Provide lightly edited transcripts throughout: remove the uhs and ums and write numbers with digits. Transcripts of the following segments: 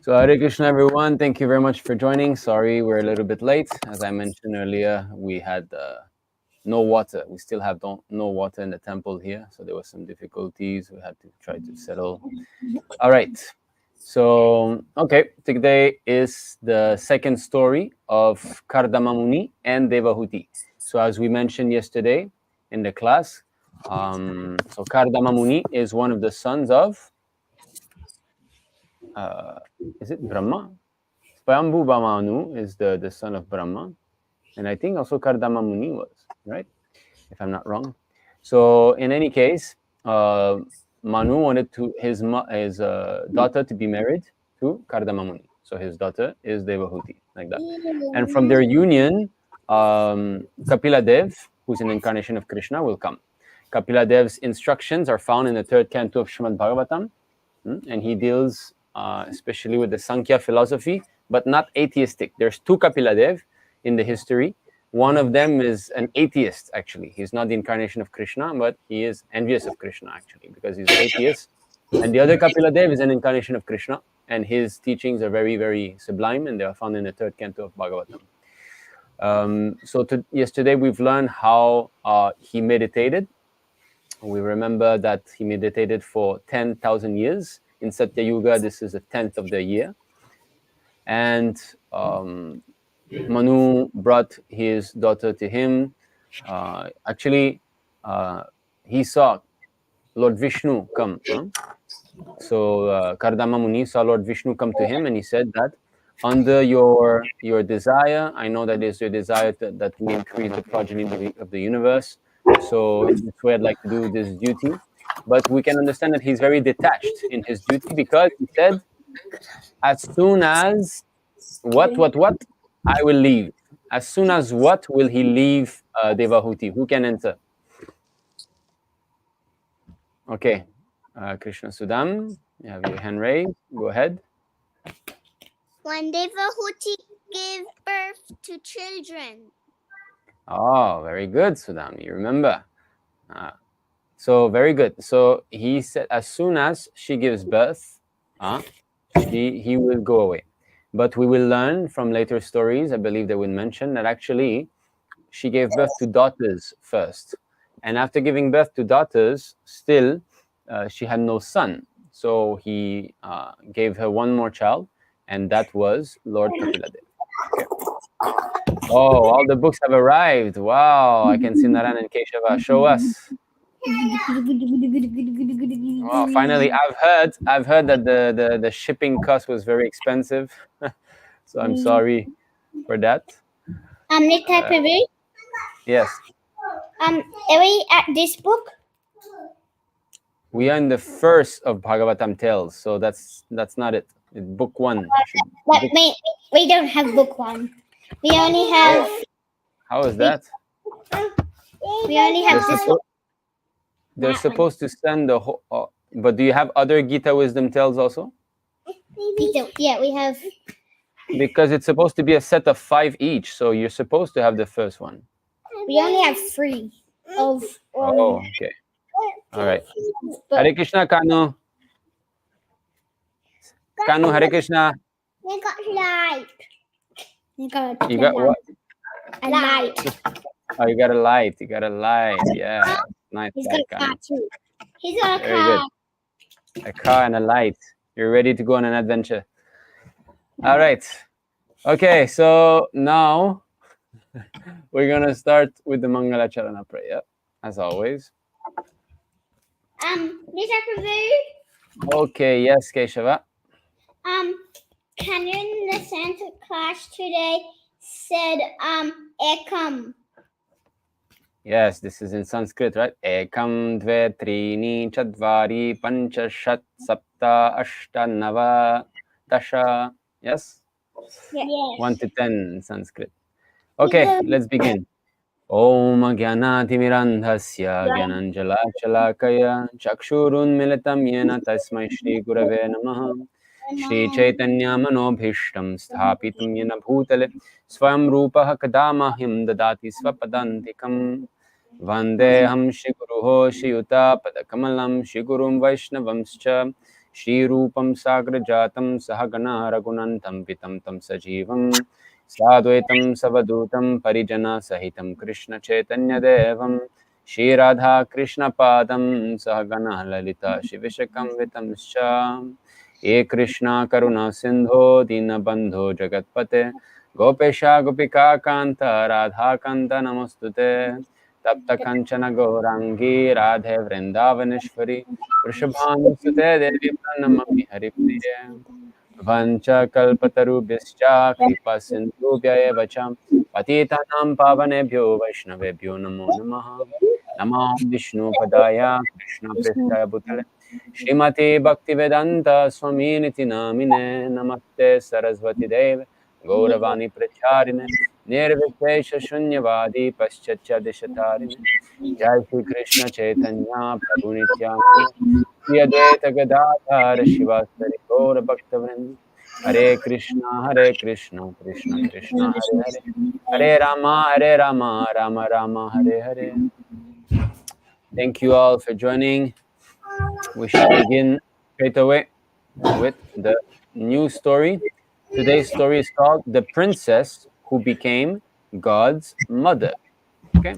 So Hare Krishna everyone, thank you very much for joining. Sorry we're a little bit late. As I mentioned earlier, we had no water. We still have no water in the temple here, so there were some difficulties. We had to try to settle. All right. So, okay, today is the second story of Kardama Muni and Devahuti. So as we mentioned yesterday in the class, so Kardama Muni is one of the sons of is it Brahma? Swayambhu Bhamanu is the son of Brahma. And I think also Kardama Muni was, right? If I'm not wrong. So in any case, Manu wanted his daughter to be married to Kardama Muni. So his daughter is Devahuti, like that. And from their union, Kapila Dev, who's an incarnation of Krishna, will come. Kapila Dev's instructions are found in the third canto of Srimad Bhagavatam, and he deals especially with the Sankhya philosophy, but not atheistic. There's two Kapila Dev in the history. One of them is an atheist, actually. He's not the incarnation of Krishna, but he is envious of Krishna, actually, because he's an atheist. And the other Kapila Dev is an incarnation of Krishna, and his teachings are very, very sublime, and they are found in the third canto of Bhagavatam. Yesterday we've learned how he meditated. We remember that he meditated for 10,000 years. In Satya Yuga, this is the 10th of the year. And Manu brought his daughter to him. He saw Lord Vishnu come. So Kardama Muni saw Lord Vishnu come to him, and he said that under your desire, I know that is your desire that we increase the progeny of the universe. So in this way, I'd like to do this duty. But we can understand that he's very detached in his duty, because he said, as soon as what I will leave. As soon as what will he leave Devahuti? Who can enter? Okay, Krishna Sudam, you have your hand raised. Go ahead. When Devahuti gave birth to children. Oh, very good, Sudam. You remember. So very good. So he said, as soon as she gives birth, he will go away. But we will learn from later stories, I believe they will mention that actually she gave birth to daughters first. And after giving birth to daughters, still she had no son. So he gave her one more child, and that was Lord Kapila Dev. Okay. Oh, all the books have arrived. Wow, I can see Naran and Keshava. Show us. Wow, finally, I've heard that the shipping cost was very expensive. So I'm sorry for that. Yes. Are we at this book? We are in the first of Bhagavatam Tales, so that's not it. It's book one. But we don't have book one. We only have. How is that? We only have this one. They're supposed to send the whole. But do you have other Gita Wisdom Tales also? Yeah, we have. Because it's supposed to be a set of 5 each, so you're supposed to have the first one. We only have 3 of. Oh, okay. All right. Hare Krishna, Kanu. Kanu, Hare Krishna. You got light. You got what? A light. Oh, you got a light. You got a light. Yeah. Nice. He's got a car too. He's got a Very car. good. A car and a light. You're ready to go on an adventure. All right. Okay, so now we're going to start with the Mangala Charana prayer, as always. Mr. Prabhu? Okay, yes, Keshava. Can you in the Santa class today said, ekam? Yes, this is in Sanskrit, right? Ekam, dve, trini, chadvari, pancha, shat, sapta, ashta, nava, dasha. Yes? Yes. 1 to 10 in Sanskrit. Okay, let's begin. Om Gyanatimirandhasya Gyananjala Chalakaya Chakshurun Militam Yena Tasmai Shri Gurave Namaha Shri Chaitanya Manobhishtam Sthapitam Yena Bhutale Swam Rupaha Kadamahim Dadati Swapadantikam Vandeham Shri Guruho Shri Yuta Padakamalam Shri Gurum Vaishnavamscha Shri Rupam Sagra Jatam Sahagana Raghunantam Vitam Tam Sajivam Sadvaitam Savadutam Parijana Sahitam Krishna Chaitanya Devam Shri Radha Krishna Padam Sahagana Lalita Shivishakam Vitamscha Ye Krishna Karuna Sindho Dinabandho Jagatpate Gopesha Gopika Kanta Radha Kanta Namostute Tapta Kanchana Gaurangi Radhe Vrindavaneshwari Vrishabhanusute Devi Pranamami Haripriya Vancha Kalpatarubhyascha Kripa Sindhubhya Eva Cha Patitanam Pavanebhyo Vaishnavebhyo Namo Namaha Namo Vishnu Padaya Krishna Prestaya Bhutale Shrimati Bhaktivedanta Swaminiti Namine Namaste Saraswati Deve Gauravani Pracharine Nirvishesha Shunyavadi Paschatya Dishatarine Jai Shri Krishna Chaitanya Prabhu Nityananda Shri Advaita Gadadhara Shivasari Gaura Bhaktavrinda Hare Krishna Krishna Krishna Hare Hare Hare Rama Rama Rama Hare Hare. Thank you all for joining. We shall begin straight away with the new story. Today's story is called The Princess Who Became God's Mother. Okay.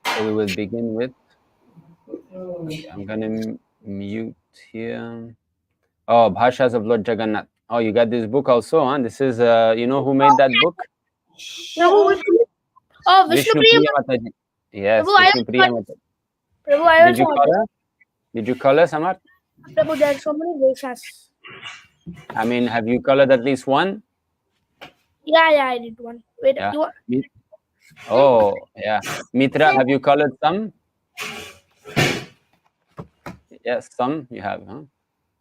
So we will begin with, okay, I'm going to mute here. Oh, Bhashas of Lord Jagannath. Oh, you got this book also, huh? This is, you know who made that book? Prabhu, oh, Vishnu Priya. Priya Mataji. Yes, Prabhu, Vishnu Priya Mataji. Prabhu, I Did you also call her? Did you call her, Samar? Prabhu, there are so many Veshas. I mean, have you colored at least one? Yeah, I did one. Wait, Yeah. you want? Oh, yeah. Mitra, have you colored some? Yes, some you have, huh?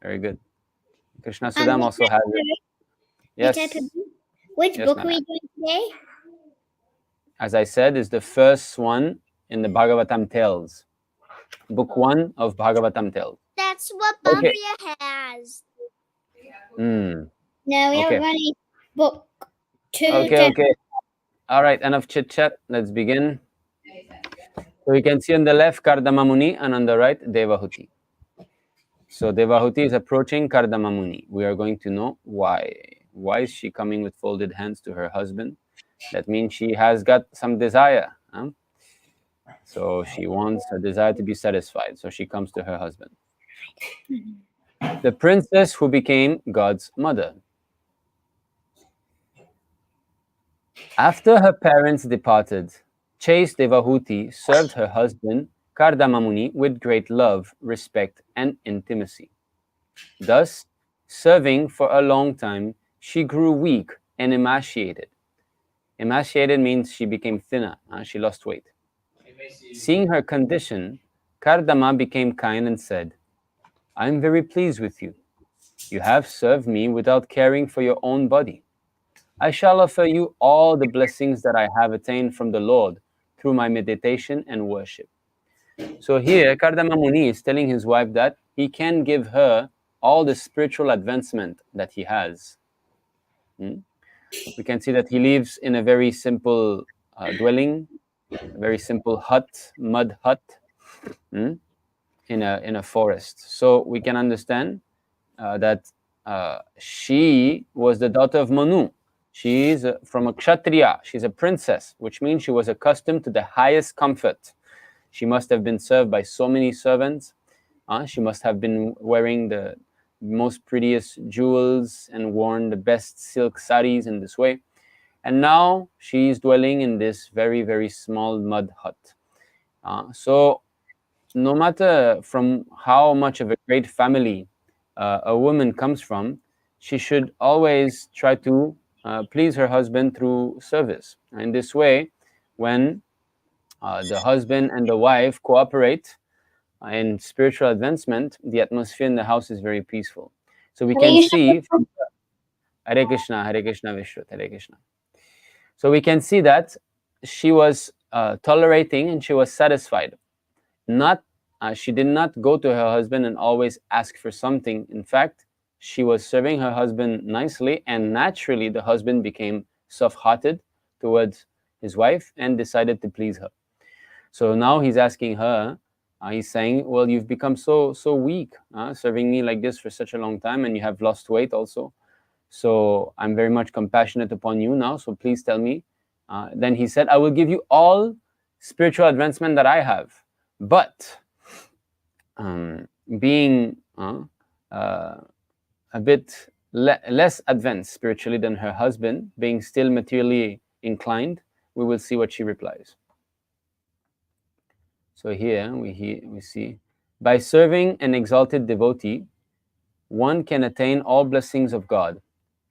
Very good. Krishna Sudam also has it. Yes. Which Yes, book ma'am. are we doing today? As I said, is the first one in the Bhagavatam Tales. Book 1 of Bhagavatam Tales. That's what Okay. Bhavya has. No, we Okay. are running book 2. Okay. All right, enough chit chat. Let's begin. So you can see on the left Kardama Muni and on the right Devahuti. So Devahuti is approaching Kardama Muni. We are going to know why. Why is she coming with folded hands to her husband? That means she has got some desire. Huh? So she wants her desire to be satisfied. So she comes to her husband. The princess who became God's mother. After her parents departed, chaste Devahuti served her husband Kardama Muni with great love, respect, and intimacy. Thus, serving for a long time, she grew weak and emaciated. Emaciated means she became thinner, she lost weight. Seeing her condition, Kardama became kind and said, I am very pleased with you. You have served me without caring for your own body. I shall offer you all the blessings that I have attained from the Lord through my meditation and worship. So here, Kardama Muni is telling his wife that he can give her all the spiritual advancement that he has. We can see that he lives in a very simple dwelling, a very simple hut, mud hut, in a forest. So we can understand that she was the daughter of Manu. She is from a kshatriya. She's a princess, which means she was accustomed to the highest comfort. She must have been served by so many servants. She must have been wearing the most prettiest jewels and worn the best silk saris in this way. And now she is dwelling in this very, very small mud hut. So no matter from how much of a great family a woman comes from, she should always try to please her husband through service. In this way, when the husband and the wife cooperate in spiritual advancement, the atmosphere in the house is very peaceful. So we can see from Hare Krishna, Vishwat, Hare Krishna. So we can see that she was tolerating and she was satisfied. She did not go to her husband and always ask for something. In fact, she was serving her husband nicely, and naturally the husband became soft-hearted towards his wife and decided to please her. So now he's asking her He's saying, well, you've become so weak, serving me like this for such a long time, and you have lost weight also. So I'm very much compassionate upon you now. So please tell me. Then he said, I will give you all spiritual advancement that I have, but being a bit less advanced spiritually than her husband, being still materially inclined, we will see what she replies. So here we see, by serving an exalted devotee, one can attain all blessings of God.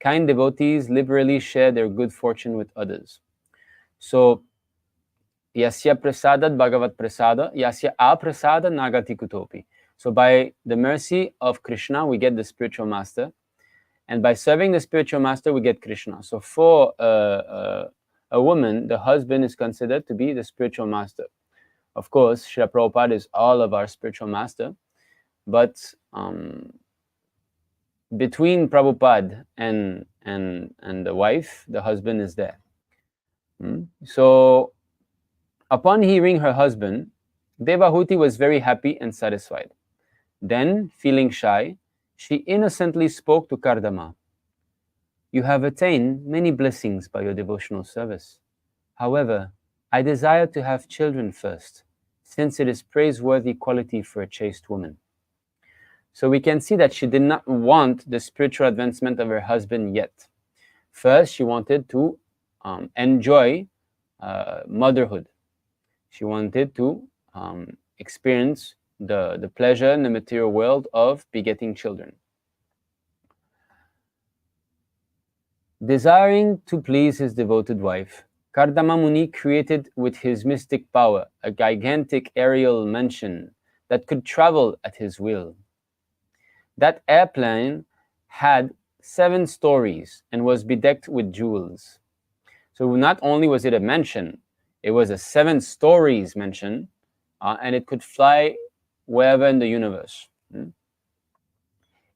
Kind devotees liberally share their good fortune with others. So, yasya prasadat bhagavat prasada, yasya aprasada nagati kutopi. So by the mercy of Krishna, we get the spiritual master. And by serving the spiritual master, we get Krishna. So for a woman, the husband is considered to be the spiritual master. Of course, Srila Prabhupada is all of our spiritual master. But between Prabhupada and the wife, the husband is there. So upon hearing her husband, Devahuti was very happy and satisfied. Then, feeling shy, she innocently spoke to Kardama. You have attained many blessings by your devotional service. However, I desire to have children first, since it is praiseworthy quality for a chaste woman. So we can see that she did not want the spiritual advancement of her husband yet. First, she wanted to enjoy motherhood. She wanted to experience the pleasure in the material world of begetting children. Desiring to please his devoted wife, Kardama Muni created with his mystic power a gigantic aerial mansion that could travel at his will. That airplane had 7 stories and was bedecked with jewels. So not only was it a mansion, it was a 7 stories mansion, and it could fly wherever in the universe.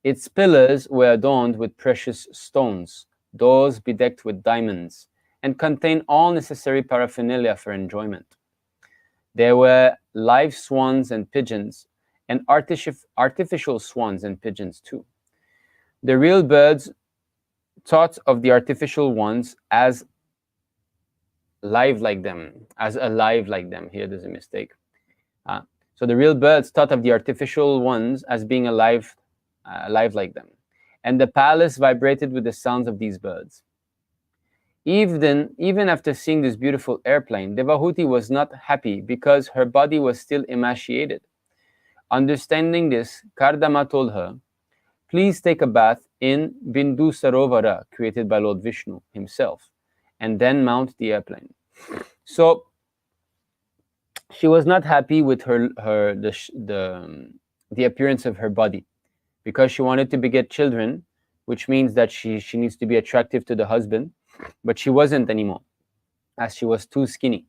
Its pillars were adorned with precious stones, doors bedecked with diamonds, and contained all necessary paraphernalia for enjoyment. There were live swans and pigeons, and artificial swans and pigeons too. The real birds thought of the artificial ones as alive like them. Here there's a mistake. So the real birds thought of the artificial ones as being alive like them. And the palace vibrated with the sounds of these birds. Even after seeing this beautiful airplane, Devahuti was not happy because her body was still emaciated. Understanding this, Kardama told her, please take a bath in Bindu Sarovara, created by Lord Vishnu himself, and then mount the airplane. So she was not happy with the appearance of her body, because she wanted to beget children, which means that she needs to be attractive to the husband, but she wasn't anymore, as she was too skinny.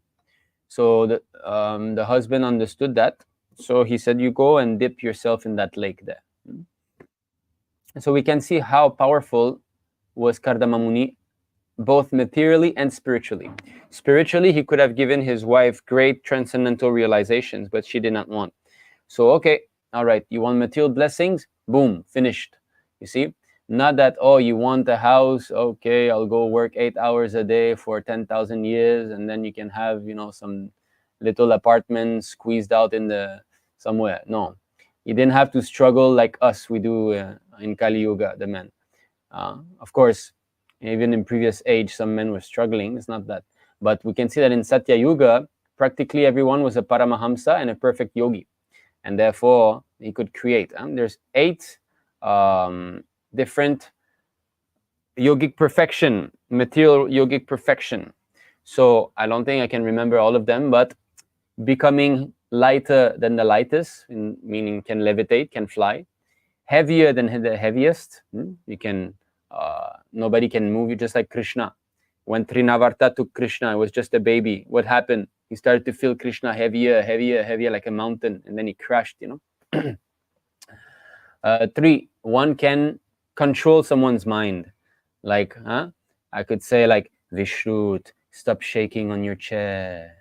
So the husband understood that. So he said, you go and dip yourself in that lake there. And so we can see how powerful was Kardama Muni, both materially and spiritually. Spiritually, he could have given his wife great transcendental realizations, but she did not want. So, okay, all right, you want material blessings? Boom, finished. You see? Not that, oh, you want a house, okay, I'll go work 8 hours a day for 10,000 years, and then you can have, some little apartment squeezed out in somewhere. No, you didn't have to struggle like us, we do in Kali Yuga, the men. Of course, even in previous age, some men were struggling. It's not that. But we can see that in Satya Yuga, practically everyone was a Paramahamsa and a perfect yogi. And therefore, he could create. There's 8 different yogic perfection, material yogic perfection. So I don't think I can remember all of them, but becoming lighter than the lightest, meaning can levitate, can fly, heavier than the heaviest. You can, nobody can move you, just like Krishna. When Trinavarta took Krishna, it was just a baby. What happened? He started to feel Krishna heavier, like a mountain, and then he crashed, 3, one can control someone's mind. Like, I could say like, Vishrut, stop shaking on your chair.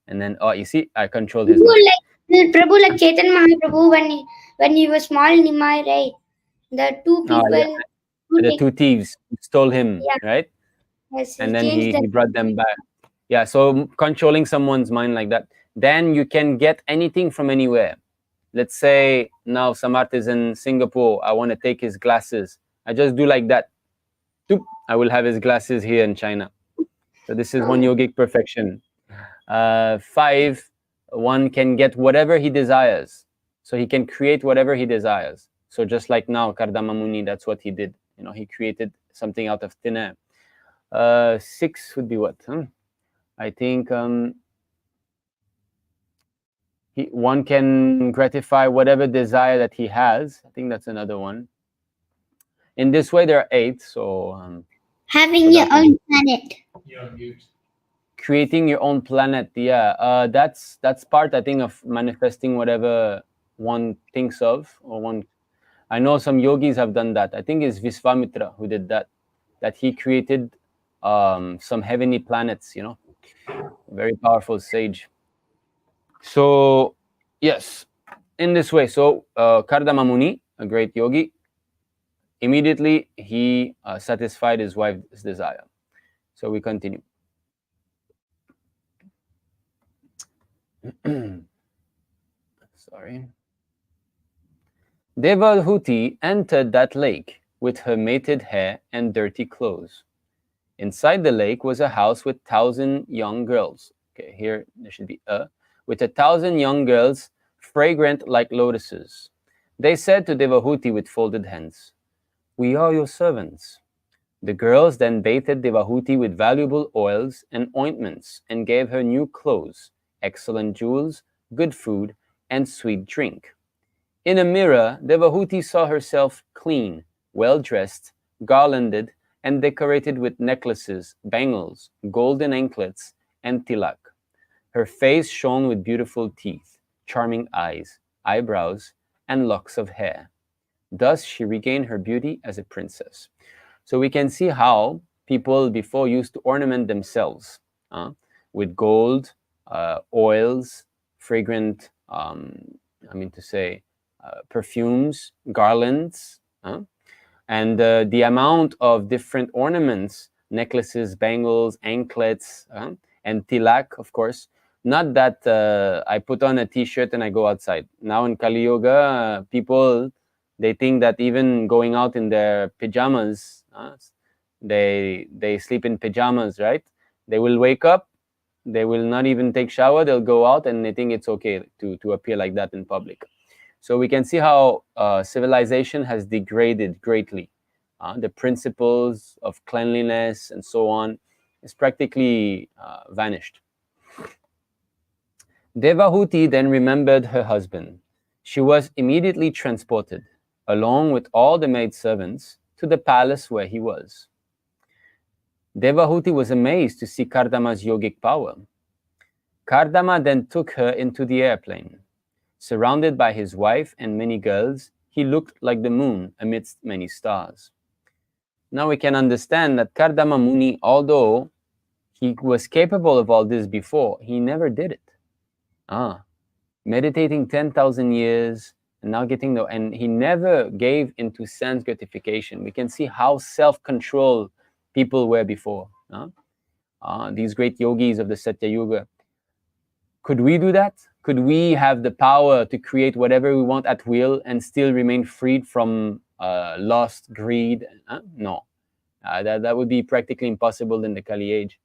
And then, oh, you see, I controlled his mind. Prabhu, like Chaitanya Mahaprabhu, when he was small Nimai, right? The two Oh, people yeah. who The take, two thieves stole him, yeah, right? yes, he And then changed he that. brought them back. Yeah, so controlling someone's mind like that, then you can get anything from anywhere. Let's say now Samarth is in Singapore. I want to take his glasses. I just do like that. Toop, I will have his glasses here in China. So this is one yogic perfection. 5, one can get whatever he desires. So he can create whatever he desires. So just like now, Kardama Muni, that's what he did. He created something out of thin air. 6 would be what? I think one can gratify whatever desire that he has. I think that's another one. In this way, there are 8. So Having so your that would own planet. creating your own planet. Yeah, that's part, I think, of manifesting whatever one thinks of, or one. I know some yogis have done that. I think it's Visvamitra who did that. That he created some heavenly planets. Very powerful sage. So yes, in this way. So Kardama Muni, a great yogi, immediately he satisfied his wife's desire. So we continue. Sorry. Devahuti entered that lake with her matted hair and dirty clothes. Inside the lake was a house with 1,000 young girls. Okay, here there should be with 1,000 young girls, fragrant like lotuses. They said to Devahuti with folded hands, "We are your servants." The girls then bathed Devahuti with valuable oils and ointments and gave her new clothes, excellent jewels, good food, and sweet drink. In a mirror, Devahuti saw herself clean, well-dressed, garlanded, and decorated with necklaces, bangles, golden anklets, and tilak. Her face shone with beautiful teeth, charming eyes, eyebrows, and locks of hair. Thus she regained her beauty as a princess. So we can see how people before used to ornament themselves with gold, oils, fragrant, perfumes, garlands, and the amount of different ornaments, necklaces, bangles, anklets, and tilak, of course. Not that I put on a t-shirt and I go outside. Now in Kali Yoga, people, they think that even going out in their pajamas, they sleep in pajamas, right? They will wake up, they will not even take shower, they'll go out and they think it's okay to appear like that in public. So we can see how civilization has degraded greatly. The principles of cleanliness and so on is practically vanished. Devahuti then remembered her husband. She was immediately transported, along with all the maidservants, to the palace where he was. Devahuti was amazed to see Kardama's yogic power. Kardama then took her into the airplane. Surrounded by his wife and many girls, he looked like the moon amidst many stars. Now we can understand that Kardama Muni, although he was capable of all this before, he never did it. Meditating 10,000 years and now and he never gave into sense gratification. We can see how self-controlled people were before. These great yogis of the Satya Yuga. Could we do that? Could we have the power to create whatever we want at will and still remain freed from lust, greed? No. That would be practically impossible in the Kali age.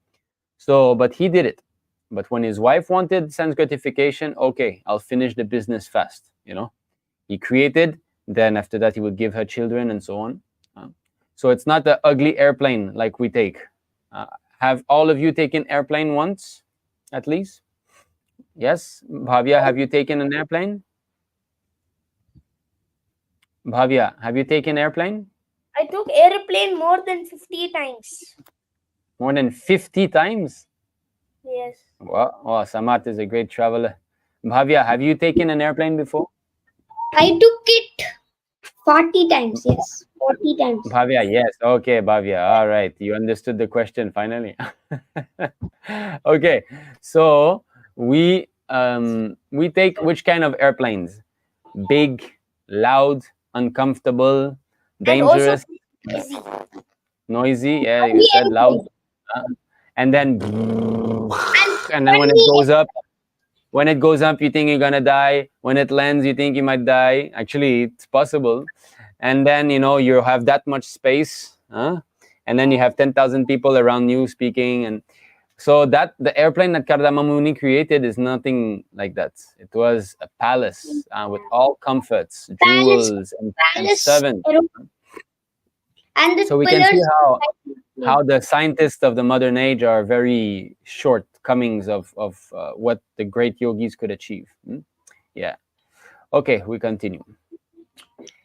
So, but he did it. But when his wife wanted sense gratification, okay, I'll finish the business fast. He created, then after that he would give her children and so on. So it's not the ugly airplane like we take. Have all of you taken airplane once, at least? Yes, Bhavya, have you taken an airplane? Bhavya, have you taken airplane? I took airplane more than 50 times. More than 50 times? Yes. Wow, Samarth is a great traveler. Bhavya, have you taken an airplane before? I took it 40 times, yes. 40 times. Bhavya, yes. Okay, Bhavya. All right. You understood the question finally. Okay. So we we take which kind of airplanes? Big, loud, uncomfortable, And also dangerous, easy. noisy. Yeah, you Only said loud. airplane. And then, And and then only when it goes up, you think you're gonna die. When it lands, you think you might die. Actually, it's possible. And then you have that much space, huh? And then you have 10,000 people around you speaking, and so that the airplane that Kardamamuni created is nothing like that. It was a palace with all comforts, palace, jewels, and palace, servants. and the So we can see pillars. how the scientists of the modern age are very shortcomings of what the great yogis could achieve. Yeah. Okay, we continue.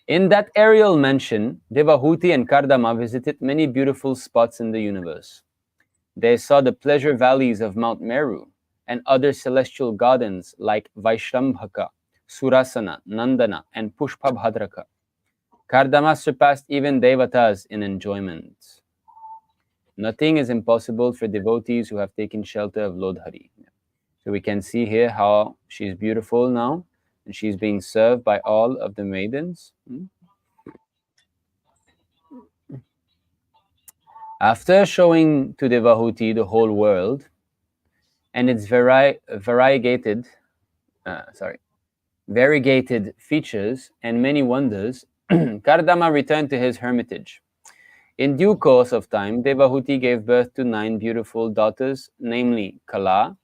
In that aerial mention, Devahuti and Kardama visited many beautiful spots in the universe. They saw the pleasure valleys of Mount Meru and other celestial gardens like Vaishrambhaka, Surasana, Nandana, and Pushpabhadraka. Kardama surpassed even Devatas in enjoyment. Nothing is impossible for devotees who have taken shelter of Lord Hari. So we can see here how she's beautiful now, and she's being served by all of the maidens. After showing to Devahuti the whole world and its variegated features and many wonders, Kardama returned to his hermitage. In due course of time, Devahuti gave birth to 9 beautiful daughters, namely Kala,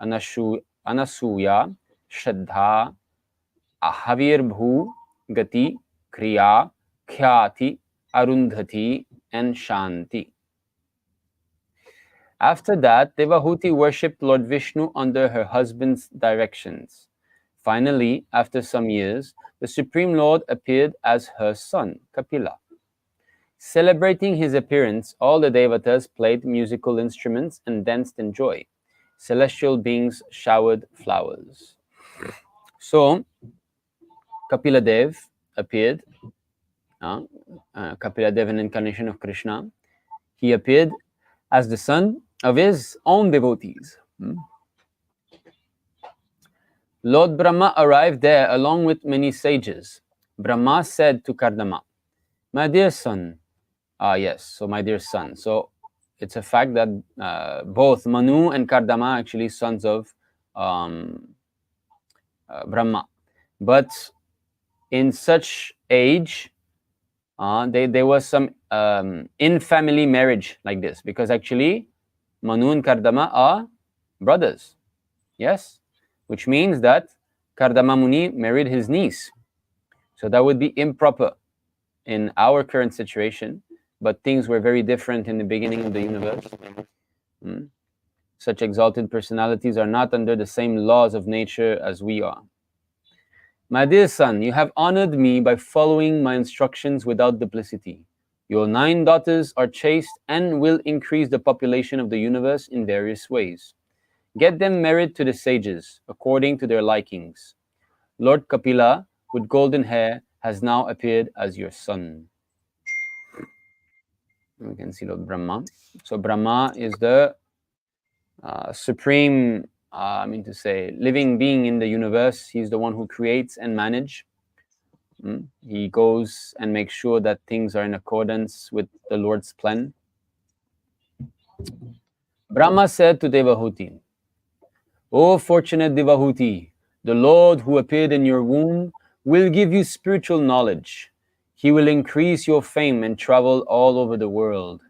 Anasuya, Shraddha, Havirbhu, Gati, Kriya, Khyati, Arundhati, and Shanti. After that, Devahuti worshipped Lord Vishnu under her husband's directions. Finally, after some years, the Supreme Lord appeared as her son, Kapila. Celebrating his appearance, all the Devatas played musical instruments and danced in joy. Celestial beings showered flowers. So, Kapila Dev appeared. Kapila Dev, an incarnation of Krishna. He appeared as the son of his own devotees. Lord Brahma arrived there along with many sages. Brahma said to Kardama, "My dear son," yes, so my dear son. So it's a fact that both Manu and Kardama are actually sons of Brahma. But in such age, there was some in-family marriage like this, because actually Manu and Kardama are brothers. Yes, which means that Kardama Muni married his niece. So that would be improper in our current situation, but things were very different in the beginning of the universe. Such exalted personalities are not under the same laws of nature as we are. My dear son, you have honored me by following my instructions without duplicity. Your 9 daughters are chaste and will increase the population of the universe in various ways. Get them married to the sages, according to their likings. Lord Kapila, with golden hair, has now appeared as your son. We can see Lord Brahma. So Brahma is the supreme, living being in the universe. He's the one who creates and manages. He goes and makes sure that things are in accordance with the Lord's plan. Brahma said to Devahuti, "O fortunate Devahuti, the Lord who appeared in your womb will give you spiritual knowledge. He will increase your fame and travel all over the world."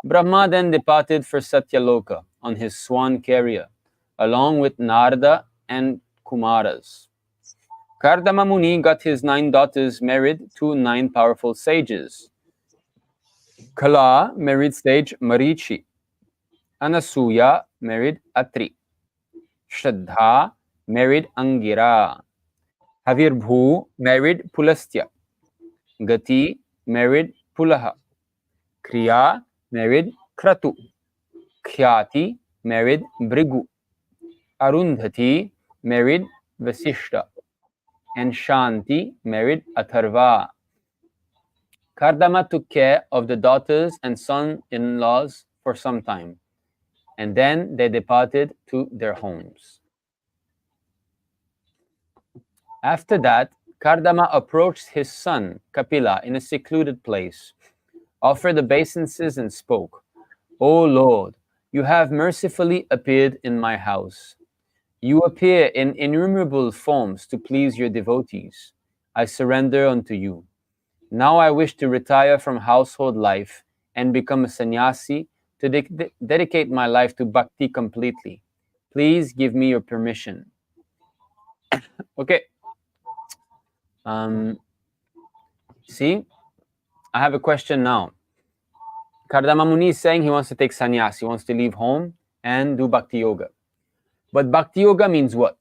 Brahma then departed for Satyaloka on his swan carrier, along with Narada and Kumaras. Kardama Muni got his 9 daughters married to 9 powerful sages. Kala married sage Marichi. Anasuya married Atri. Shraddha married Angira. Havirbhu married Pulastya. Gati married Pulaha. Kriya married Kratu. Khyati married Brigu. Arundhati married Vasishta. And Shanti married Atharva. Kardama took care of the daughters and son-in-laws for some time, and then they departed to their homes. After that, Kardama approached his son, Kapila, in a secluded place, offered obeisances, and spoke, O Lord, you have mercifully appeared in my house. You appear in innumerable forms to please your devotees. I surrender unto you. Now I wish to retire from household life and become a sannyasi to dedicate my life to bhakti completely. Please give me your permission. Okay. See, I have a question now. Kardama Muni is saying he wants to take sannyas. He wants to leave home and do bhakti yoga. But bhakti yoga means what?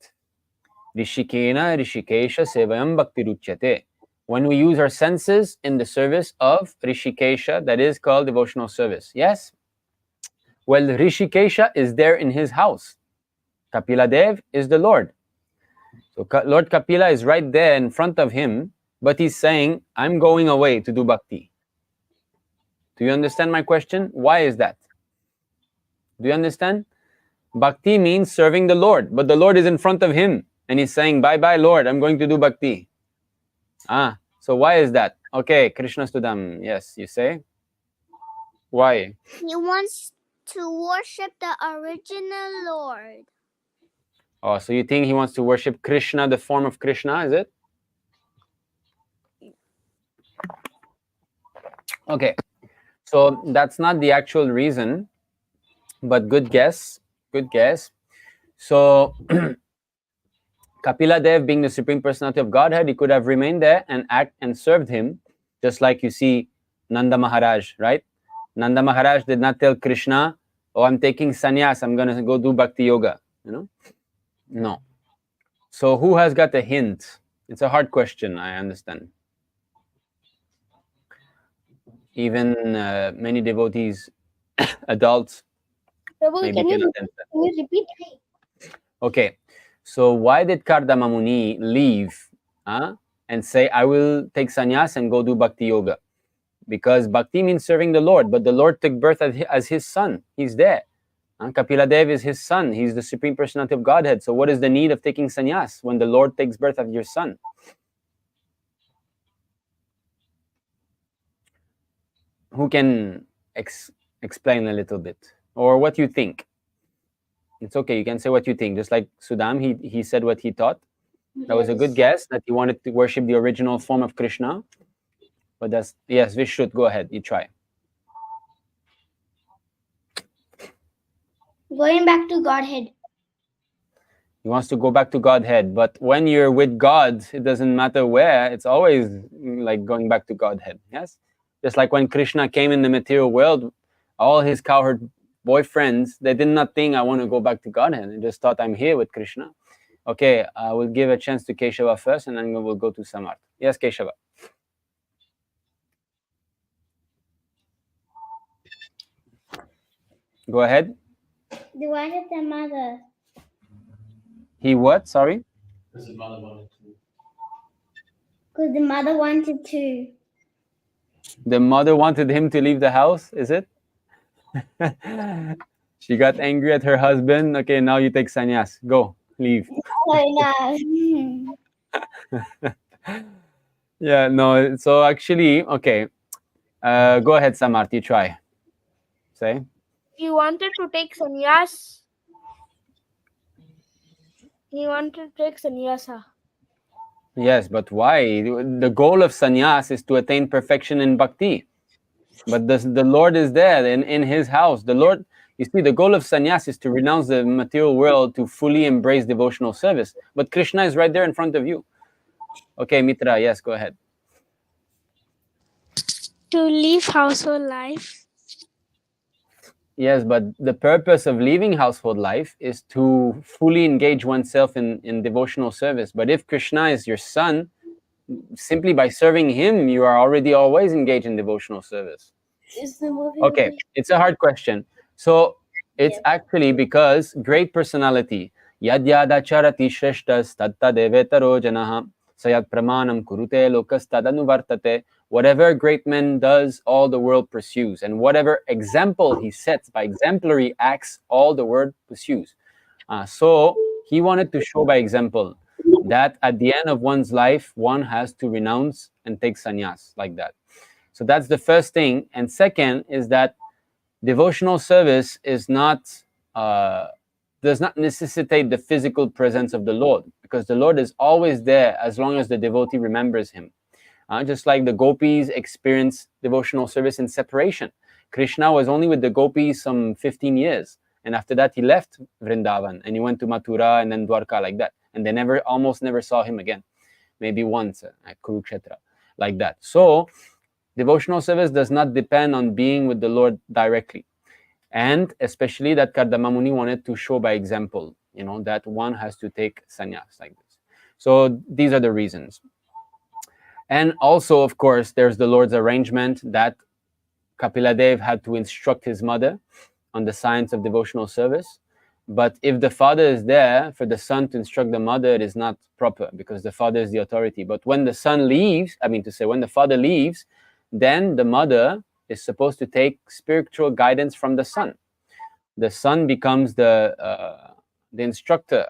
Rishikena rishikesha sevayam bhakti ruchyate. When we use our senses in the service of rishikesha, that is called devotional service. Yes? Well, rishikesha is there in his house. Kapila Dev is the Lord. So Lord Kapila is right there in front of him, but he's saying, I'm going away to do bhakti. Do you understand my question? Why is that? Do you understand? Bhakti means serving the Lord, but the Lord is in front of him and he's saying, bye-bye, Lord, I'm going to do bhakti. So why is that? Okay, Krishna Studam, yes, you say? Why? He wants to worship the original Lord. Oh, so you think he wants to worship Krishna, the form of Krishna, is it? Okay, so that's not the actual reason, but good guess, good guess. So Kapila Dev, being the Supreme Personality of Godhead, he could have remained there and act and served him, just like you see Nanda Maharaj, right? Nanda Maharaj did not tell Krishna, oh, I'm taking sannyas, I'm going to go do bhakti yoga, you know? No. So who has got a hint? It's a hard question, I understand. Even many devotees, adults, Prabhu, maybe can you cannot answer. repeat? Okay, so why did Kardama Muni leave and say, I will take sannyas and go do bhakti yoga? Because bhakti means serving the Lord, but the Lord took birth as his son. He's there. Kapila Dev is his son. He's the Supreme Personality of Godhead. So what is the need of taking sannyas when the Lord takes birth as your son? Who can explain a little bit? Or what you think? It's okay, you can say what you think. Just like Sudam, he said what he thought. That was a good guess, that he wanted to worship the original form of Krishna. But that's, yes, we should go ahead, you try. Going back to Godhead. He wants to go back to Godhead, but when you're with God, it doesn't matter where, it's always like going back to Godhead, yes? Just like when Krishna came in the material world, all his cowherd boyfriends, they did not think, I want to go back to Godhead. They just thought, I'm here with Krishna. Okay, I will give a chance to Keshava first, and then we'll go to Samarth. Yes, Keshava. Go ahead. They wanted the mother. He what? Sorry? Because the mother wanted to. The mother wanted him to leave the house, is it? She got angry at her husband. Okay, now you take sannyas. Go, leave. Oh, no. Yeah, no. So actually, okay. Go ahead, Samarth. You try. Say. He wanted to take sannyas. He wanted to take sannyasa. Yes, but why? The goal of sannyas is to attain perfection in bhakti. But the Lord is there in his house. The Lord, you see, the goal of sannyas is to renounce the material world to fully embrace devotional service. But Krishna is right there in front of you. Okay, Mitra, yes, go ahead. To live household life. Yes, but the purpose of leaving household life is to fully engage oneself in devotional service. But if Krishna is your son, simply by serving him, you are already always engaged in devotional service. Is the movie Okay, it's a hard question. So it's actually because great personality, yad yada charati shreshtas tatta devetaro janaha sayat pramanam kurute lokas tadanuvartate. Whatever great man does, all the world pursues. And whatever example he sets by exemplary acts, all the world pursues. So he wanted to show by example that at the end of one's life, one has to renounce and take sannyas like that. So that's the first thing. And second is that devotional service is not does not necessitate the physical presence of the Lord, because the Lord is always there as long as the devotee remembers him. Just like the gopis experience devotional service in separation. Krishna was only with the gopis some 15 years. And after that, he left Vrindavan and he went to Mathura and then Dwarka like that. And they almost never saw him again. Maybe once at Kurukshetra, like that. So devotional service does not depend on being with the Lord directly. And especially that Kardama Muni wanted to show by example, that one has to take sannyas like this. So these are the reasons. And also, of course, there's the Lord's arrangement that Kapila Dev had to instruct his mother on the science of devotional service. But if the father is there for the son to instruct the mother, it is not proper because the father is the authority. But when the son leaves, when the father leaves, then the mother is supposed to take spiritual guidance from the son. The son becomes the instructor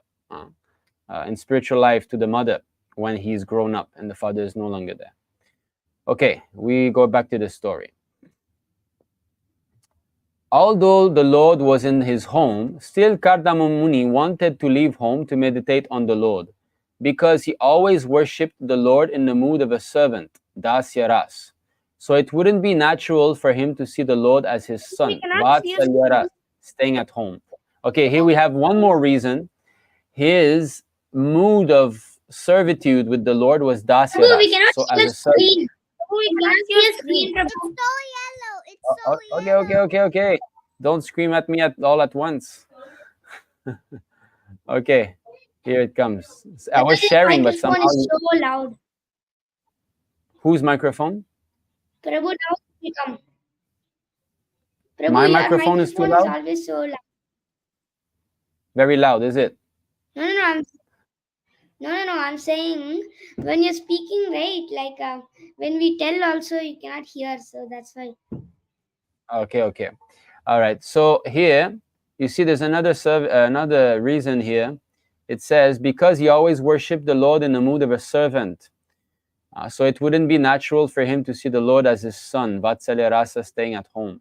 in spiritual life to the mother when he's grown up and the father is no longer there. Okay, we go back to the story. Although the Lord was in his home, still Kardama Muni wanted to leave home to meditate on the Lord, because he always worshipped the Lord in the mood of a servant, Dasya Ras. So it wouldn't be natural for him to see the Lord as his son, Vatsalya Ras, staying at home. Okay, here we have one more reason. His mood of servitude with the Lord was Dasya Prabhu, Ras. we cannot So see as the a servant. screen. We cannot see a screen, It's Prabhu. so yellow. It's so yellow. Okay. Don't scream at me all at once. Okay, here it comes. I was sharing, but somehow. Microphone is so loud. Whose microphone? Prabhu, now we come. Prabhu, My your microphone is too is loud? always so loud. Very loud, is it? No. I'm saying when you're speaking, right? Like when we tell, also you cannot hear, so that's why. Okay. All right. So here you see, there's another reason here. It says because he always worshipped the Lord in the mood of a servant. So it wouldn't be natural for him to see the Lord as his son, Vatsalya Rasa, staying at home.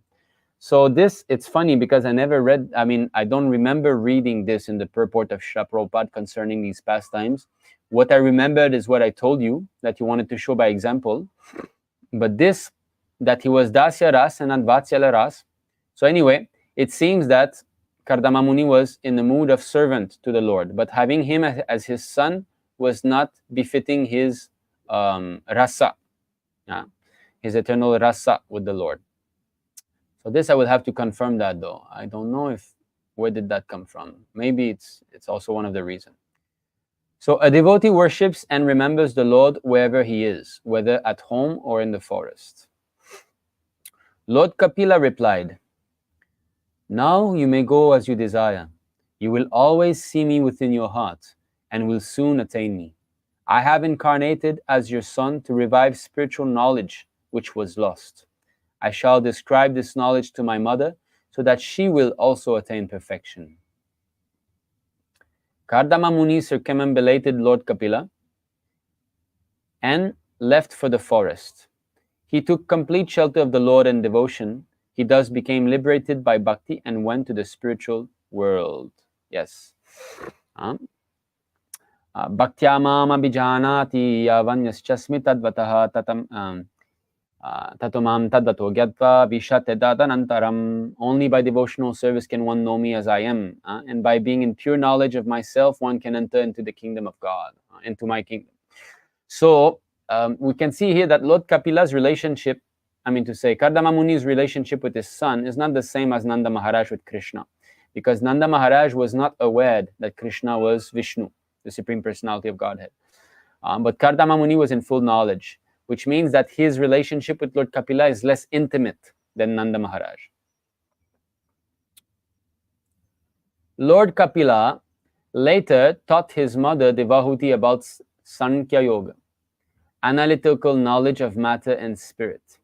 So it's funny because I don't remember reading this in the purport of Srila Prabhupada concerning these pastimes. What I remembered is what I told you, that you wanted to show by example. But this, that he was Dasya Ras and not Vatsalya Ras. So anyway, it seems that Kardama Muni was in the mood of servant to the Lord, but having him as his son was not befitting his rasa, his eternal rasa with the Lord. So this I will have to confirm that, though. I don't know where did that come from. Maybe it's also one of the reasons. So a devotee worships and remembers the Lord wherever he is, whether at home or in the forest. Lord Kapila replied, "Now you may go as you desire. You will always see me within your heart and will soon attain me. I have incarnated as your son to revive spiritual knowledge which was lost. I shall describe this knowledge to my mother so that she will also attain perfection." Kardama Muni circumambulated Lord Kapila and left for the forest. He took complete shelter of the Lord and devotion. He thus became liberated by bhakti and went to the spiritual world. Yes. Bhaktyamam abhijanati yavanyaschasmi tadvataha tatam tatomam tadvato gyatva vishatedadanantaram. Only by devotional service can one know me as I am. And by being in pure knowledge of myself, one can enter into the kingdom of God, into my kingdom. So we can see here that Lord Kapila's relationship, Kardama Muni's relationship with his son is not the same as Nanda Maharaj with Krishna, because Nanda Maharaj was not aware that Krishna was Vishnu, the Supreme Personality of Godhead. But Kardama Muni was in full knowledge, which means that his relationship with Lord Kapila is less intimate than Nanda Maharaj. Lord Kapila later taught his mother Devahuti about Sankhya Yoga, analytical knowledge of matter and spirit,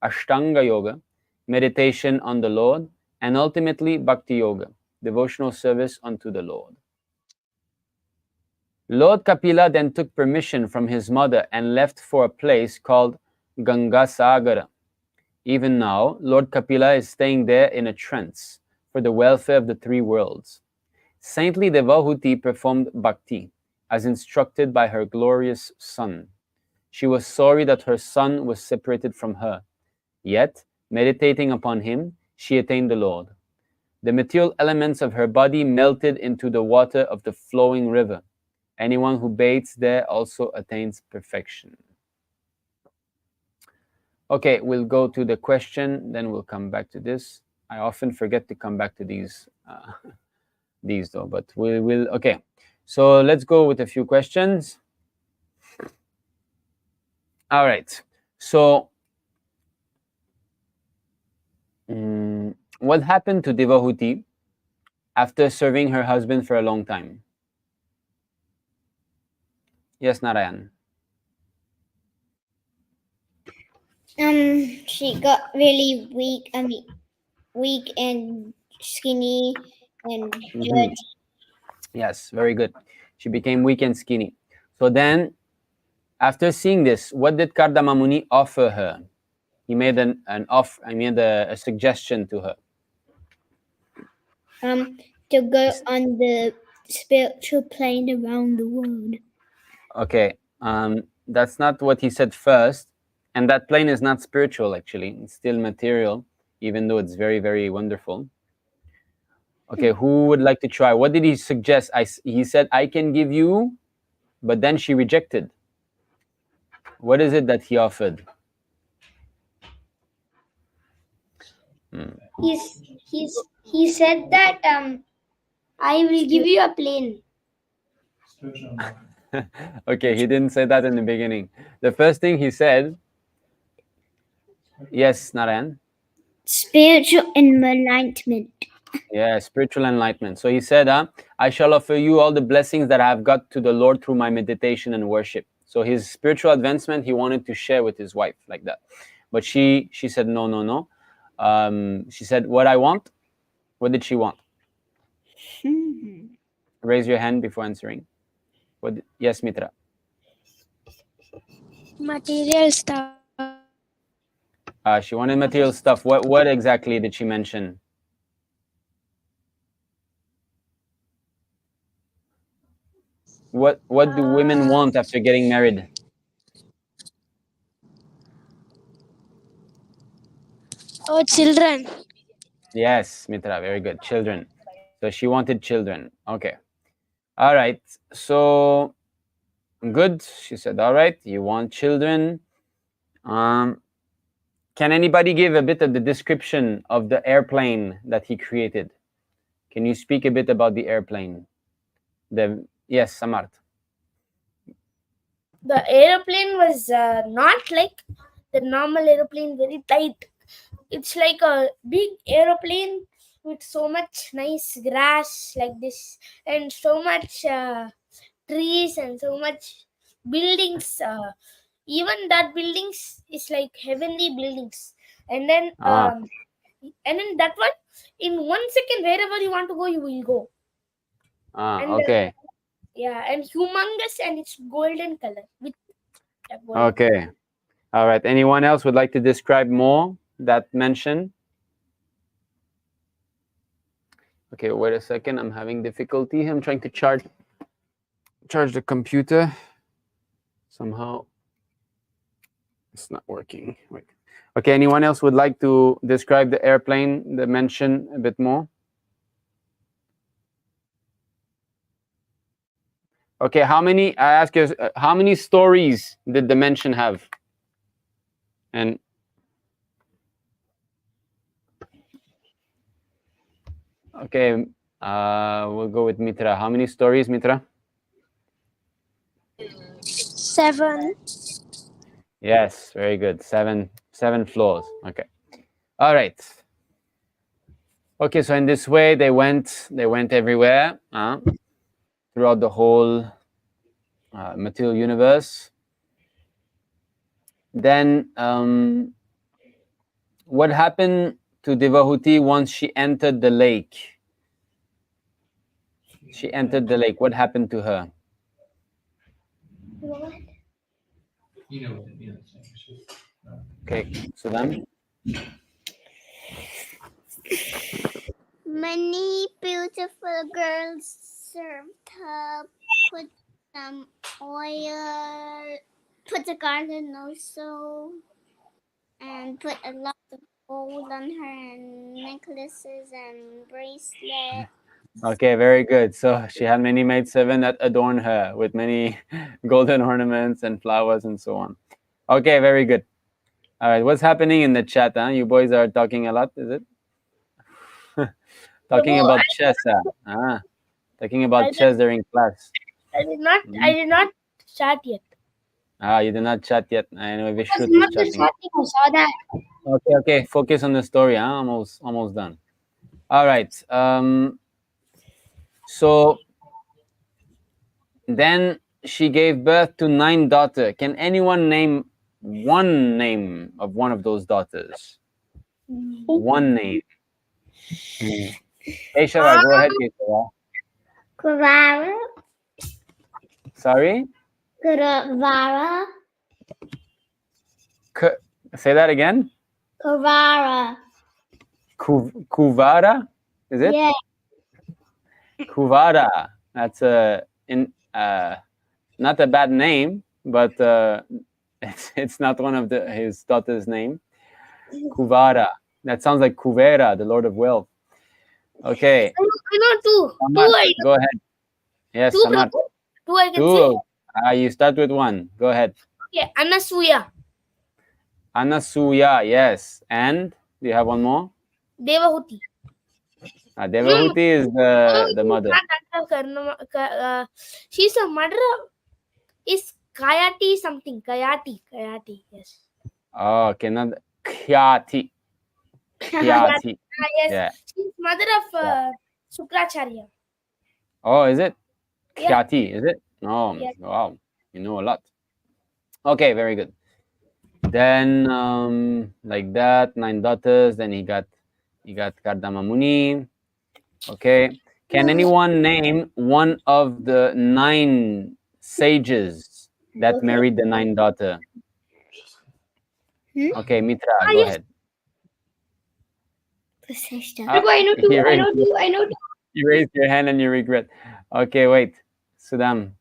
Ashtanga Yoga, meditation on the Lord, and ultimately Bhakti Yoga, devotional service unto the Lord. Lord Kapila then took permission from his mother and left for a place called Gangasagara. Even now, Lord Kapila is staying there in a trance for the welfare of the three worlds. Saintly Devahuti performed bhakti as instructed by her glorious son. She was sorry that her son was separated from her. Yet, meditating upon him, she attained the Lord. The material elements of her body melted into the water of the flowing river. Anyone who bathes there also attains perfection. Okay, we'll go to the question, then we'll come back to this. I often forget to come back to these though, but we will. Okay, so let's go with a few questions. All right, so what happened to Devahuti after serving her husband for a long time? Yes, Narayan. She got really weak. Weak and skinny and dirty. Yes, very good. She became weak and skinny. So then, after seeing this, what did Kardama Muni offer her? He made a suggestion to her. To go on the spiritual plane around the world. Okay, that's not what he said first. And that plane is not spiritual, actually. It's still material, even though it's very, very wonderful. Okay, who would like to try? What did he suggest? He said, I can give you, but then she rejected. What is it that he offered? He said that I will give you a plane. Okay, he didn't say that in the beginning. The first thing he said, yes, Narayan. Spiritual enlightenment. Yeah, spiritual enlightenment. So he said, I shall offer you all the blessings that I have got to the Lord through my meditation and worship. So his spiritual advancement, he wanted to share with his wife like that. But she said, no. She said, what I want? What did she want? Raise your hand before answering. Yes, Mitra. Material stuff. She wanted material stuff. What exactly did she mention? What do women want after getting married? Oh, children. Yes, Mitra, very good. Children. So she wanted children. Okay. All right. So good. She said, all right, you want children. Can anybody give a bit of the description of the airplane that he created? Can you speak a bit about the airplane? Yes, Samart. The aeroplane was not like the normal aeroplane, very tight. It's like a big aeroplane with so much nice grass like this, and so much trees and so much buildings. Even that buildings is like heavenly buildings. And then that one, in 1 second, wherever you want to go, you will go. And, Okay. and humongous, and it's golden color with Okay. All right. Anyone else would like to describe more that mention? Okay, wait a second. I'm having difficulty. I'm trying to charge the computer. Somehow it's not working. Wait. Okay, anyone else would like to describe the airplane, the mention a bit more? Okay, I ask you, how many stories did the mention have? And okay, we'll go with Mitra. How many stories, Mitra? 7. Yes, very good. Seven floors. Okay. All right. Okay, so in this way they went everywhere throughout the whole material universe. Then what happened to Devahuti once she entered the lake? She entered the lake. What happened to her? Okay, Sudam. Many beautiful girls served her, put some oil, put the garden also, and put a lot of gold on her and necklaces and bracelets. Okay, very good. So she had many maidservants that adorned her with many golden ornaments and flowers and so on. Okay, very good. All right, what's happening in the chat? Huh? You boys are talking a lot, is it? Talking Prabhu, about chess. Talking about chess during class. I did not start yet. You did not chat yet. I know It was Vishruth is not the chatting. starting. I saw that. Okay. Focus on the story. Almost done. All right. So then she gave birth to 9 daughters. Can anyone name one name of one of those daughters? One name. Keshava, go ahead, Keshava. Kuvara. Sorry? Kuvara. Say that again. Kuvara. Kuvara? Is it? Yeah. Kuvara. That's not a bad name, but it's not one of his daughter's name. Kuvara. That sounds like Kuvera, the Lord of Wealth. Okay. I know two. Samar, Two I go ahead. Yes, Two, Samar. Prabhu. Two I can say. Two. You start with one. Go ahead. Okay, Anasuya, Anasuya, yes. And do you have one more? Devahuti. Devahuti is the mother. She's a mother. Is Kayati something? Kayati. Yes. Oh, okay. Not Khyati. Khyati. Yes. Yeah. She's mother of Sukracharya. Oh, is it? Yeah. Khyati, is it? Oh, Yes. wow. You know a lot. Okay, very good. Then, like that, 9 daughters. Then he got Kardama Muni. Okay. Can anyone name one of the 9 sages that married the 9 daughter? Okay, Mitra, go yes. ahead. Prabhu, I know two. I know two. You raised your hand and you regret. Okay, wait. Sudam.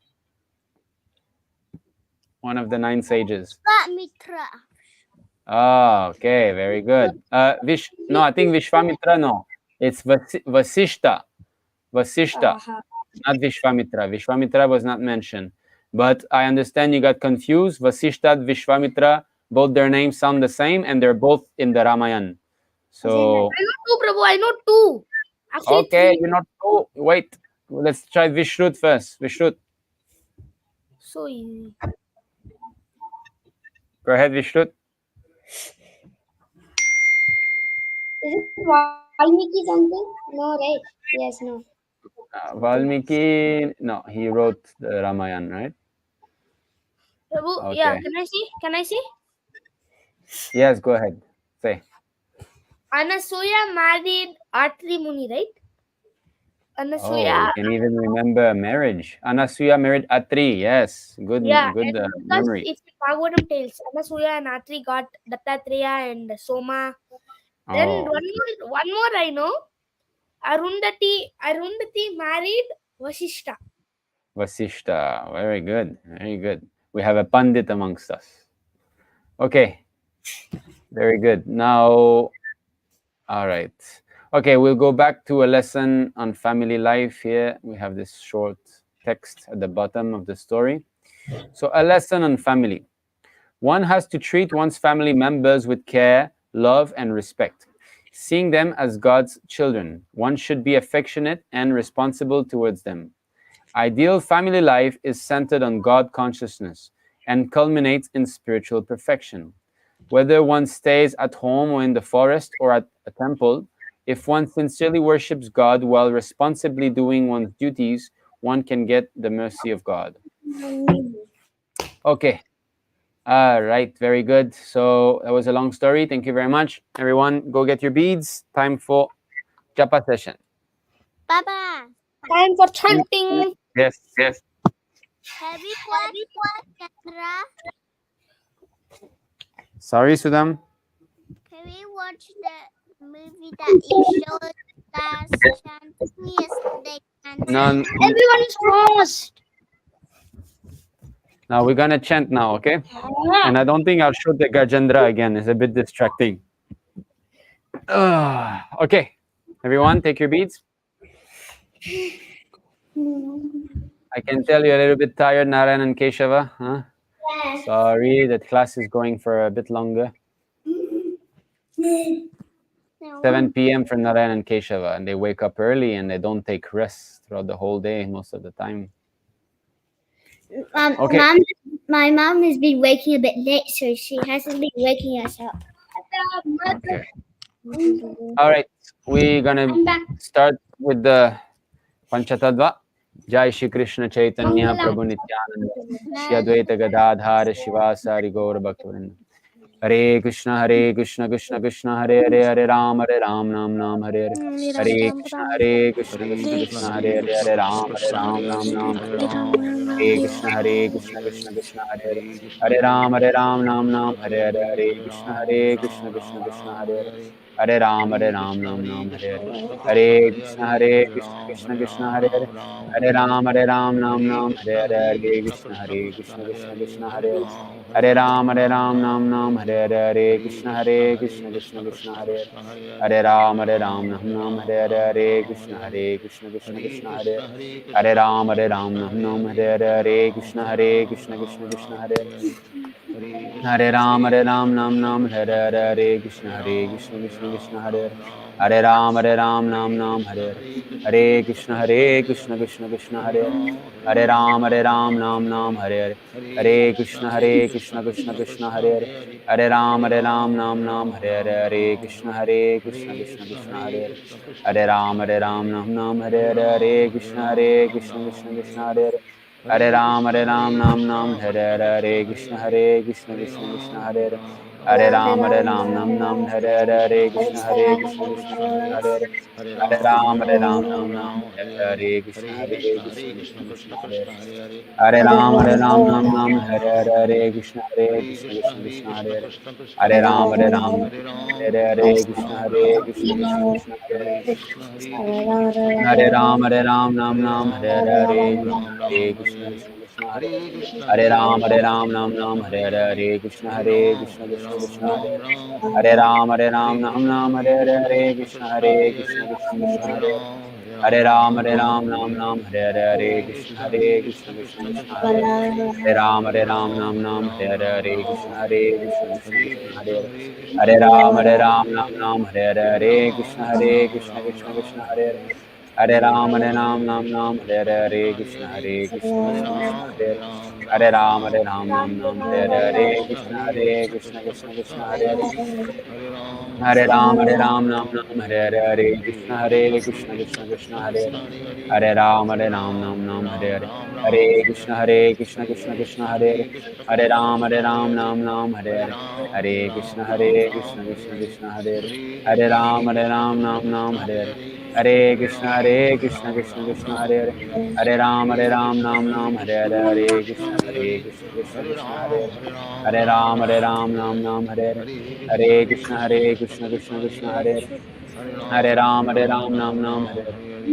One of the 9 sages. Vishwamitra. Oh, okay, very good. No, I think Vishwamitra, no. It's Vasishta. Vasishta, not Vishwamitra. Vishwamitra was not mentioned. But I understand you got confused. Vasishta, Vishwamitra, both their names sound the same and they're both in the Ramayana. So, I know two, Prabhu. I know two. Actually, okay, 3. you're not. Oh, wait. Let's try Vishrut first. Vishrut. So easy. Go ahead, Vishrut. Is it Valmiki something? No, right? Yes, no. Valmiki, no, he wrote the Ramayana, right? Prabhu, Okay. yeah. Can I say? Yes, go ahead. Say. Anasuya married Atri Muni, right? Oh, Anasuya. you can even remember marriage. Anasuya married Atri. Yes, good Yeah, good and memory. it's in Bhagavatam tales. Anasuya and Atri got Dattatreya and Soma. Then Oh, one more I know. Arundhati married Vasishta. Vasishta. Very good. Very good. We have a Pandit amongst us. Okay. Very good. Now, all right. Okay, we'll go back to a lesson on family life here. We have this short text at the bottom of the story. So, a lesson on family. One has to treat one's family members with care, love, and respect. Seeing them as God's children, one should be affectionate and responsible towards them. Ideal family life is centered on God consciousness and culminates in spiritual perfection. Whether one stays at home or in the forest or at a temple, if one sincerely worships God while responsibly doing one's duties, one can get the mercy of God. Okay. All right, very good. So that was a long story. Thank you very much. Everyone, go get your beads. Time for japa session. Baba. Time for chanting. Yes. Have you watched Chandra? Sorry, Sudham. Have you watched the movie that you showed last chanting yesterday? No, Everyone is lost. now we're gonna chant now, okay? And I don't think I'll shoot the Gajendra again. It's a bit distracting. Okay, everyone, take your beads. I can tell you're a little bit tired, Narayan and Keshava. Huh? Yes. Sorry, that class is going for a bit longer. 7 p.m. for Narayan and Keshava, and they wake up early and they don't take rest throughout the whole day most of the time. Okay. My mom has been waking a bit late, so she hasn't been waking us up. Okay. All right, we're gonna start with the Panchatattva. Jai Shri Krishna Chaitanya Prabhu Nityananda Shri Advaita Gadadhara Shivasari Gaura Bhaktivinoda. Hare Krishna Krishna Krishna Hare Hare Hare Ram Nam Nam Hare Hare Krishna Krishna Hare Hare Ram Nam Nam Hare Hare Krishna Krishna Hare Hare Ram Nam Nam Hare Hare Krishna Krishna Hare Hare Ram Nam Nam Hare Hare Krishna Hare Hare Ram Nam Nam Hare Hare Krishna Krishna Hare Hare Ram Nam Nam Hare Hare Krishna Krishna Hare Hare Ram Nam Nam Hare Hare Krishna Krishna Hare Hare Ram Nam Nam Hare Hare Krishna Krishna Hare Hare Ram Nam Nam Hare Hare Krishna Krishna Hare Hare Ram Nam Nam Hare Hare Krishna Krishna Hare Hare Ram Nam Nam Hare Hare Krishna Krishna Hare Hare Ram Nam Nam Hare Hare Krishna Krishna Hare Hare Ram Nam Nam Hare Hare Krishna Krishna Hare Hare Ram Nam Nam Hare Hare Krishna Krishna Hare Hare Ram Nam Nam Hare Hare Krishna Krishna Hare Hare Ram Nam Nam Hare Hare Krishna Krishna Hare Hare Ram Nam Nam Hare Hare Krishna Krishna Hare Hare Ram Nam Hare Hare Krishna Krishna Hare Hare Ram Nam Nam Hare Hare Krishna Krishna Hare Hare Ram Nam Nam Hare Hare Krishna Krishna Hare Hare Ram Nam Nam Hare Hare Krishna Hare Hare Ram Nam Nam Hare Hare Krishna Krishna Hare Hare Ram Nam Nam Hare Hare Krishna Krishna Hare Hare Ram Nam Nam Hare Hare Krishna Krishna Hare Hare Ram Nam Hare Hare Krishna Krishna Hare Hare Ram Nam Nam Hare Hare Krishna Hare Hare Ram Nam Nam Hare Hare Krishna Hare Hare Ram Nam Hare Hare Krishna Hare Hare Ram Nam Nam Hare Hare Krishna Hare Ram Nam Hare Hare Krishna Hare Ram Nam Hare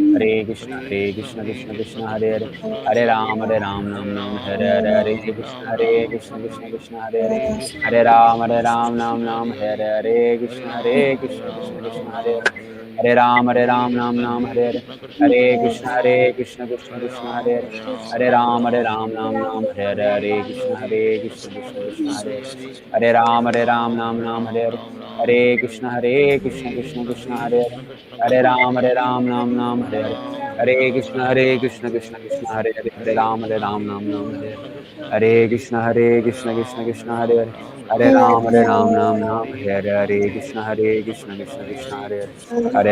Hare Krishna Hare Ram Nam Nam Hare Hare Krishna Hare Hare Ram Nam Nam Hare Hare Krishna Hare Ram Nam Nam Hare Hare Krishna Hare Ram Nam Nam Hare Krishna Hare Ram Nam Nam Hare Hare Krishna Hare Ram Nam Nam Hare Hare Krishna Hare Ram Nam Nam Hare Hare Krishna Hare Ram Nam Nam Hare Hare Krishna Hare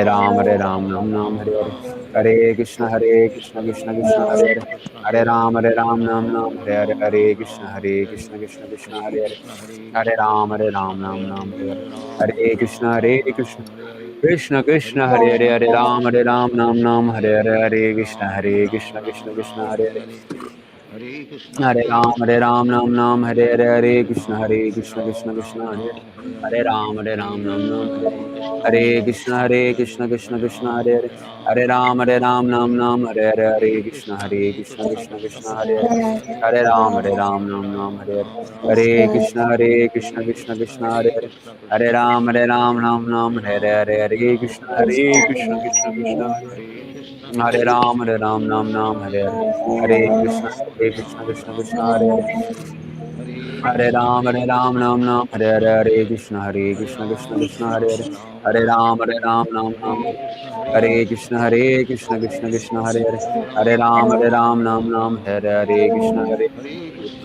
Ram Nam Nam Hare Hare Krishna Hare Ram Nam Nam Hare Hare Krishna Hare Ram Nam Nam Hare Hare Krishna Hare Ram Nam Nam Hare Hare Krishna Hare Ram Nam Nam Hare Hare Krishna Krishna Hare Ram Nam Nam Hare Hare Krishna Krishna Hare Hare Hare Ram Nam Hare Hare Hare Krishna Krishna Krishna Hare Ram Nam Nam Hare Hare Krishna Krishna Hare Ram Nam Nam Hare Hare Krishna Krishna Hare Ram Nam Nam Hare Krishna Krishna Hare Ram Nam Nam Hare Krishna Krishna Hare Ram Nam Nam Hare Krishna Krishna Hare Ram Nam Nam Hare Krishna Krishna Hare Ram Nam Nam Hare Krishna Krishna Hare Ram Nam Nam Hare Krishna Hare Ram Nam Nam Hare Krishna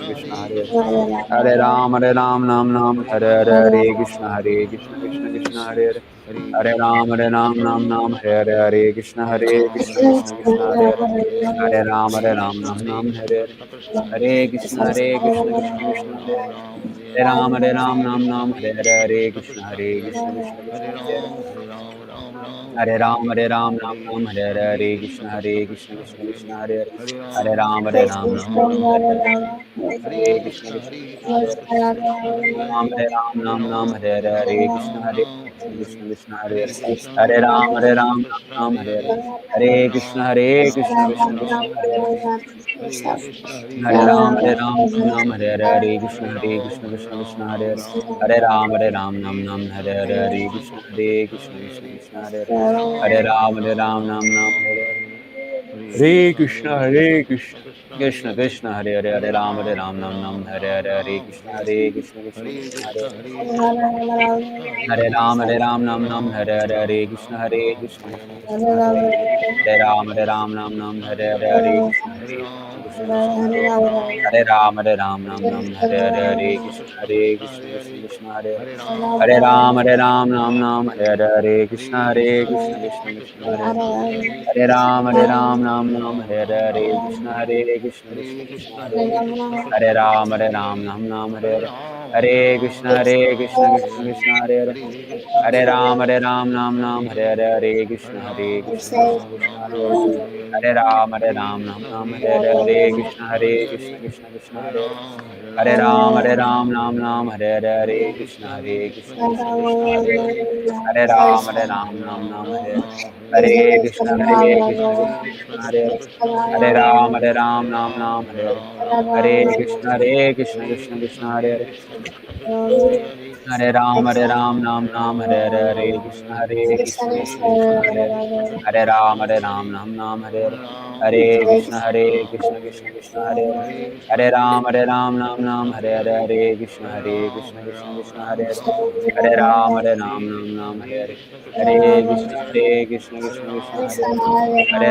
Krishna Hare Ram Nam Nam Hare Krishna Krishna Hare Ram Nam Nam Hare Krishna Krishna Hare Ram Nam Nam Hare Krishna Krishna Hare Ram Nam Nam Hare Krishna Hare Ram Nam Nam Hare Ram Nam Nam Hare Krishna Hare Ram Nam Nam Hare Krishna Krishna Hare Ram Nam Nam Hare Krishna Hare Ram Nam Nam Hare Krishna Hare Ram Nam Nam Hare Krishna Krishna Hare Ram Nam Nam Hare Krishna Hare Ram Nam Nam Hare Krishna Krishna Hare Ram Nam Nam Hare Krishna Hare Ram Nam Nam Hare Krishna Hare Ram Nam Nam Hare Krishna Hare Ram Nam Nam Hare Krishna Hare Ram Nam Nam Hare Krishna Hare Ram Nam Nam Hare Krishna Hare Ram Nam Nam Hare Krishna Hare Ram Nam Nam Hare Krishna Hare Ram Nam Nam Hare Krishna Hare Ram Nam Nam Hare Krishna Hare Ram Nam Nam Hare Krishna Hare Ram Nam Nam Hare Krishna Hare Ram Nam Nam Hare Krishna Hare Ram Nam Nam Hare Krishna Hare Ram Nam Nam Hare Krishna Hare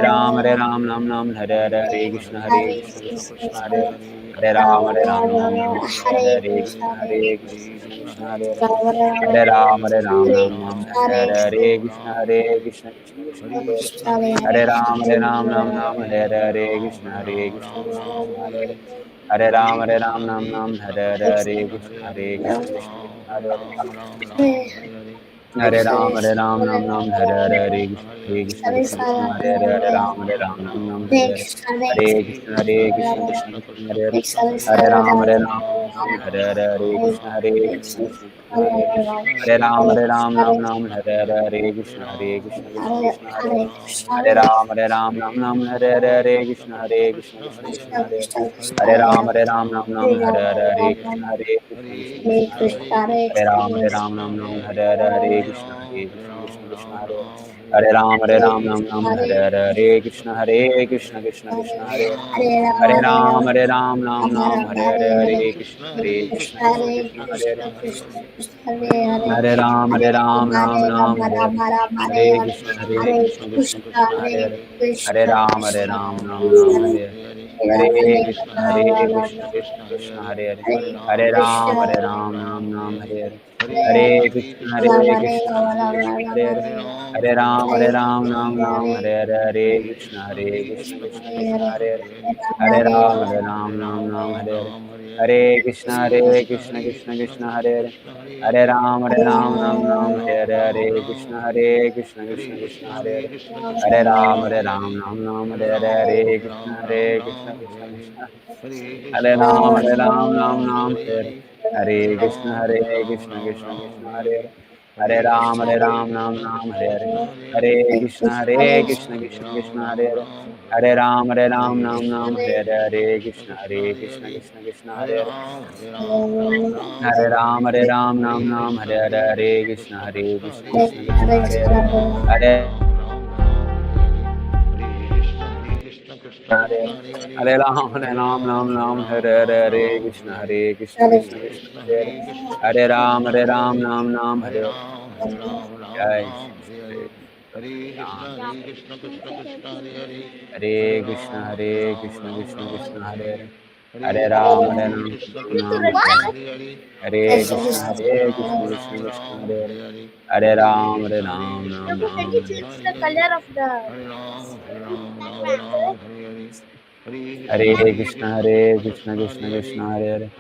Ram Nam Nam Hare Hare Ram Nam Nam Hare Krishna Hare Ram Nam Nam Hare Hare Ram Nam Nam Hare Krishna Hare Ram Nam Nam Hare Krishna Hare Ram Nam Nam Hare Krishna Hare Ram Hare Krishna Hare Ram Nam Nam Hare Krishna Hare Ram Nam Nam Hare Krishna Hare Ram Nam Nam Hare Krishna Hare Ram Nam Nam Hare Krishna Hare Ram Nam Nam Hare Krishna Hare Ram Nam Nam Hare Krishna Hare Ram Ram Hare Krishna Hare Ram Ram Hare Krishna Hare Ram Ram Hare Krishna Hare Ram Ram Hare Krishna Krishna Hare Hare Ram Ram Hare Hare Krishna Krishna Krishna Hare Hare, Hare Ram Ram Ram Hare Hare, Hare Krishna Krishna Hare Hare, Hare Ram Ram Hare Hare, Hare Krishna Krishna Hare Ram Ram Hare Hare, Hare Krishna Krishna Hare Hare, Hare Ram Ram Hare Hare, Hare Krishna Krishna Hare Hare, Hare Ram Ram Hare Hare, Hare Krishna Krishna Hare Hare, Hare Ram Ram Hare Hare, Hare Krishna Krishna Hare Hare, Hare Hare Hare Ram Ram Hare Hare, Hare Krishna Krishna Hare Hare, Hare Ram Ram Hare Hare. Jai Shri Krishna. Hare Krishna Krishna Hare Hare, Hare Ram Ram What? Hare Hare, Hare Krishna Krishna Hare Hare, Hare Ram Prabhu, can you Ram Hare change the color of the picture? Hare Krishna Krishna Hare Hare,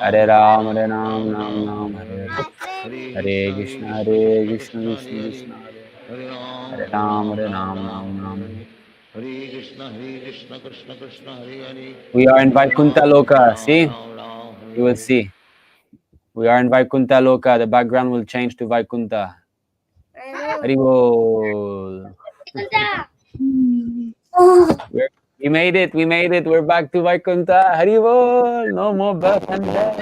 Hare Ram Hare Hare, Hare Krishna Krishna Hare Hare, Hare Ram Hare. We are in Vaikuntha Loka. See, you will see. We are in Vaikuntha Loka. The background will change to Vaikuntha. I know. Haribol. We made it. We made it. We're back to Vaikuntha. Haribol. No more birth and death.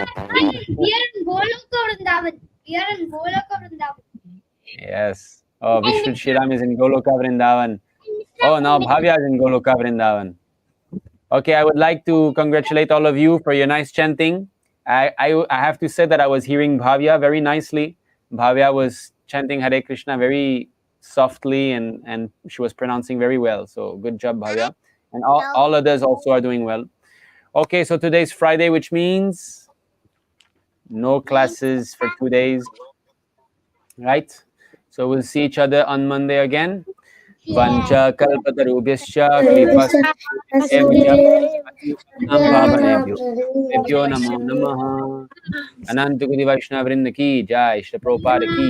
We are in Goloka Vrindavan. We are in Goloka Vrindavan. Yes. Oh, Vishnu Shiram is in Goloka Vrindavan. Oh, now Bhavya is in Goloka Vrindavan. Okay, I would like to congratulate all of you for your nice chanting. I have to say that I was hearing Bhavya very nicely. Bhavya was chanting Hare Krishna very softly and she was pronouncing very well. So good job, Bhavya. And all others also are doing well. Okay, so today's Friday, which means no classes for 2 days. Right? So we'll see each other on Monday again. Vancha kalpatarubhyascha kripasubhyabhyo namo namaha. Ananta Kudi Vaishnava Vrinda ki jai, Shri Prabhupada ki